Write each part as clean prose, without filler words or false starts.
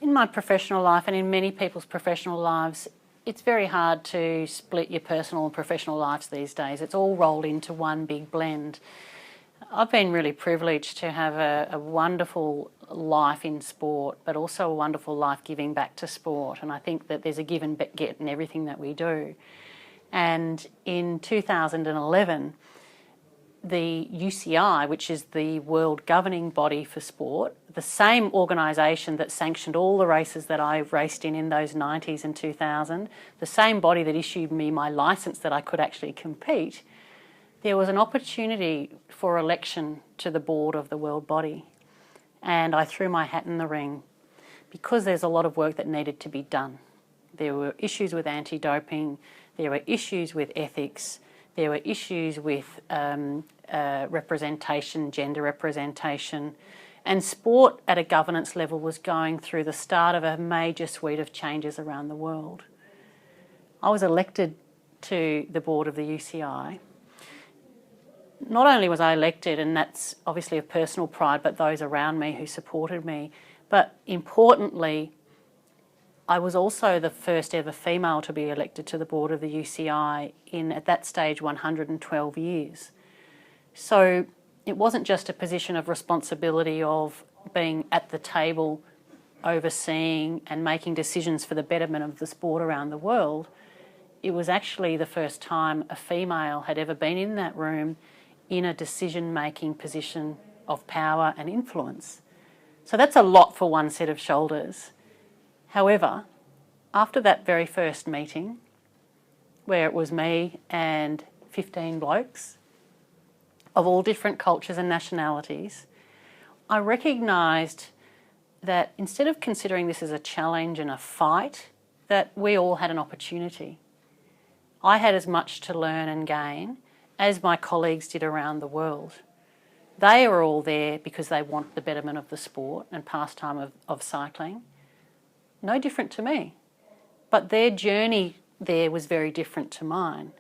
In my professional life and in many people's professional lives, it's very hard to split your personal and professional lives these days. It's all rolled into one big blend. I've been really privileged to have a wonderful life in sport, but also a wonderful life giving back to sport. And I think that there's a give and get in everything that we do. And in 2011, the UCI, which is the world governing body for sport, the same organisation that sanctioned all the races that I raced in those 90s and 2000, the same body that issued me my licence that I could actually compete, there was an opportunity for election to the board of the world body. And I threw my hat in the ring because there's a lot of work that needed to be done. There were issues with anti-doping, there were issues with ethics, there were issues with representation, gender representation, and sport at a governance level was going through the start of a major suite of changes around the world. I was elected to the board of the UCI. Not only was I elected, and that's obviously a personal pride, but those around me who supported me, but importantly, I was also the first ever female to be elected to the board of the UCI in, at that stage, 112 years. So it wasn't just a position of responsibility of being at the table, overseeing and making decisions for the betterment of the sport around the world. It was actually the first time a female had ever been in that room in a decision-making position of power and influence. So that's a lot for one set of shoulders. However, after that very first meeting, where it was me and 15 blokes of all different cultures and nationalities, I recognised that instead of considering this as a challenge and a fight, that we all had an opportunity. I had as much to learn and gain as my colleagues did around the world. They are all there because they want the betterment of the sport and pastime of cycling. No different to me. But their journey there was very different to mine.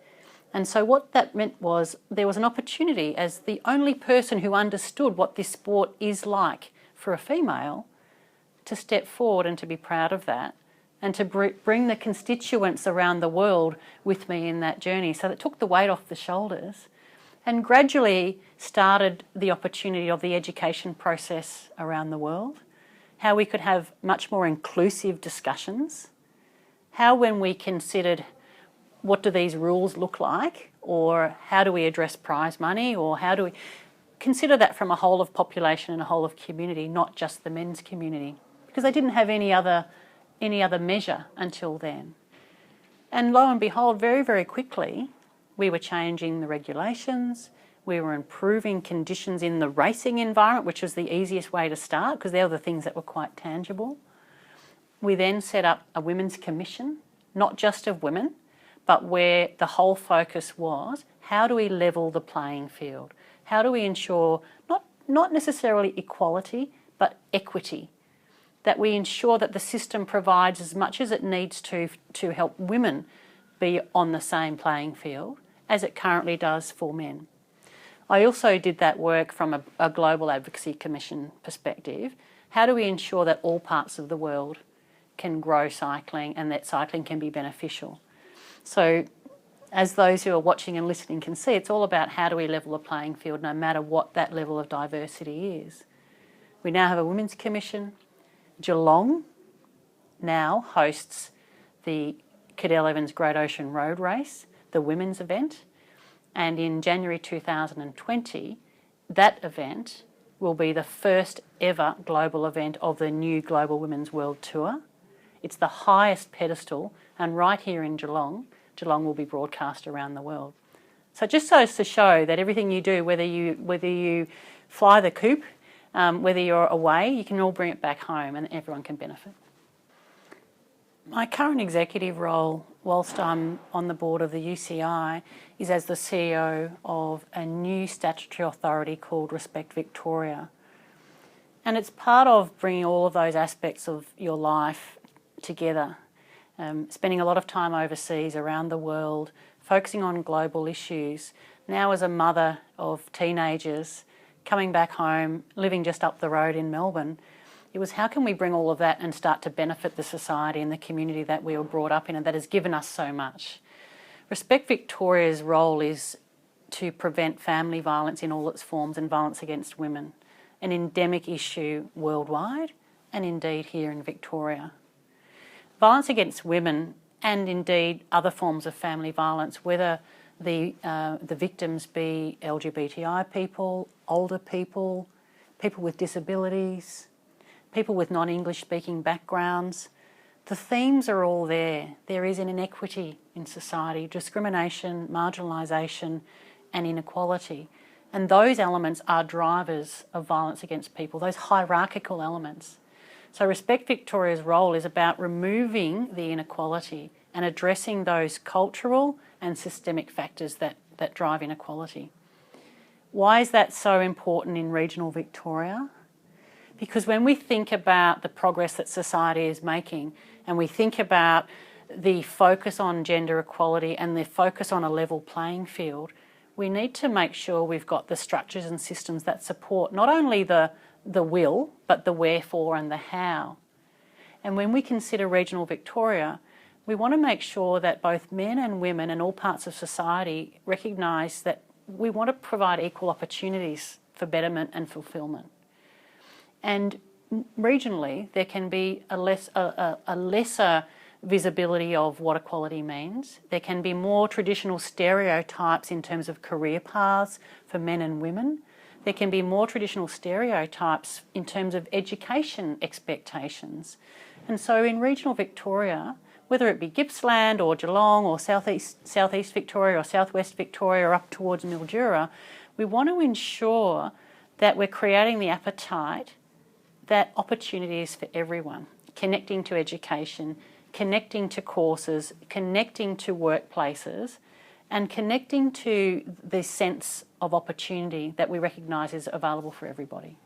And so what that meant was there was an opportunity as the only person who understood what this sport is like for a female to step forward and to be proud of that and to bring the constituents around the world with me in that journey. So that took the weight off the shoulders and gradually started the opportunity of the education process around the world, how we could have much more inclusive discussions, how when we considered what do these rules look like, or how do we address prize money, or how do we consider that from a whole of population and a whole of community, not just the men's community, because they didn't have any other measure until then. And lo and behold, very, very quickly, we were changing the regulations, we were improving conditions in the racing environment, which was the easiest way to start because they were the things that were quite tangible. We then set up a women's commission, not just of women, but where the whole focus was, how do we level the playing field? How do we ensure not necessarily equality, but equity? That we ensure that the system provides as much as it needs to help women be on the same playing field as it currently does for men. I also did that work from a global advocacy commission perspective. How do we ensure that all parts of the world can grow cycling and that cycling can be beneficial? So as those who are watching and listening can see, it's all about how do we level the playing field no matter what that level of diversity is. We now have a women's commission. Geelong now hosts the Cadell Evans Great Ocean Road Race, the women's event, and in January 2020, that event will be the first ever global event of the new Global Women's World Tour. It's the highest pedestal, and right here in Geelong, Geelong will be broadcast around the world. So it just goes to show that everything you do, whether you fly the coop, whether you're away, you can all bring it back home and everyone can benefit. My current executive role, whilst I'm on the board of the UCI, is as the CEO of a new statutory authority called Respect Victoria. And it's part of bringing all of those aspects of your life together, spending a lot of time overseas around the world, focusing on global issues. Now as a mother of teenagers, coming back home, living just up the road in Melbourne, It was how can we bring all of that and start to benefit the society and the community that we were brought up in and that has given us so much. Respect Victoria's role is to prevent family violence in all its forms and violence against women, an endemic issue worldwide and indeed here in Victoria. Violence against women and indeed other forms of family violence, whether the victims be LGBTI people, older people, people with disabilities, people with non-English speaking backgrounds. The themes are all there. There is an inequity in society, discrimination, marginalisation and inequality. And those elements are drivers of violence against people, those hierarchical elements. So Respect Victoria's role is about removing the inequality and addressing those cultural and systemic factors that drive inequality. Why is that so important in regional Victoria? Because when we think about the progress that society is making and we think about the focus on gender equality and the focus on a level playing field, we need to make sure we've got the structures and systems that support not only the will, but the wherefore and the how. And when we consider regional Victoria, we want to make sure that both men and women and all parts of society recognise that we want to provide equal opportunities for betterment and fulfilment. And regionally, there can be a lesser visibility of what equality means. There can be more traditional stereotypes in terms of career paths for men and women. There can be more traditional stereotypes in terms of education expectations. And so in regional Victoria, whether it be Gippsland or Geelong or southeast Victoria or southwest Victoria or up towards Mildura, we want to ensure that we're creating the appetite that opportunity is for everyone, connecting to education, connecting to courses, connecting to workplaces, and connecting to the sense of opportunity that we recognise is available for everybody.